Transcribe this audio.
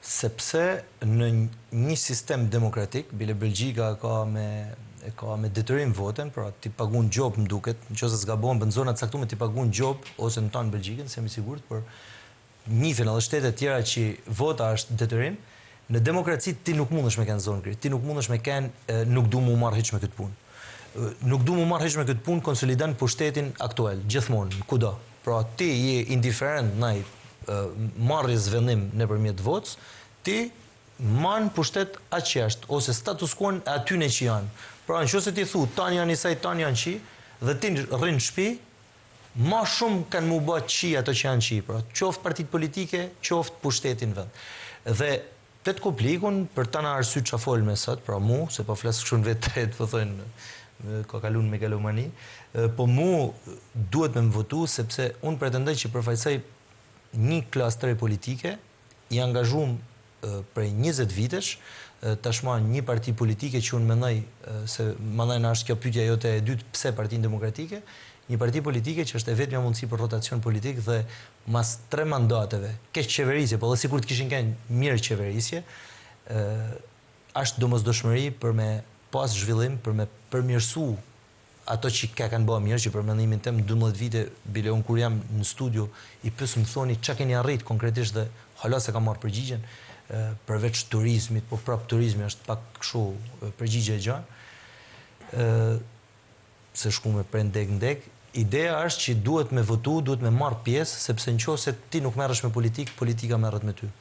Sepse në një sistem demokratik, bile Belgjika ka me detyrim voten, pra ti pagun gjop më duket, nëse zgabon në zonat caktuara ti pagun gjop ose në tonë Belgjikën, se jam i sigurt, por njifin edhe shtetet tjera që vota është detyrim, në demokraci ti nuk mundesh me kenë zonë gri, ti nuk mundesh me kenë nuk du mu marrë hiç me këtë punë. Nuk du mu marrë hiç me këtë punë konsolidon pushtetin aktual, gjithmonë, kudo. Pra ti je indiferent ndaj marrjes vendim nëpërmjet votës, ti man pushtet aq që është, ose status quo atyne që janë. Pra nëse ti thu tani janë isaj, tani janë qi, dhe ti rrin në shtëpi, ma shumë kanë mu bë qi ato që janë qi, pra qoftë partitë politike, qoftë pushtetin vend. Dhe tet komplikun për tana arsye çfarë fol me sot, pra mu, se po flas kështu në vetë, po thonë ka kaluar megalomani, po mu duhet me më votu sepse unë pretendoj që përfaqësoj një klasë tre politike i angazhuar prej 20 vitesh, tashma një parti politike që unë mendoj se mandaj na është kjo pyetja jote e dytë, pse Partinë Demokratike, një parti politike që është e vetmja mundësi për rotacion politik dhe mas 3 mandateve, keq qeverisje, po dhe sikur të kishin kënë mirë qeverisje, është domosdoshmëri për me pas zhvillim, për me përmirësu ato që kanë bërë mirë, që për mendimin tim 12 vite, bile unë kur jam në studio, i pyes më thoni çka keni arrit konkretisht dhe hala se kam marrë përgjigjen, përveç turizmit, po prap turizmi është pak kështu përgjigje e gjanë, se shku me prej ndek. Ideja është që duhet me votu, duhet me marrë pjesë, sepse nëse ti nuk merresh me politikë, politika merret me ty.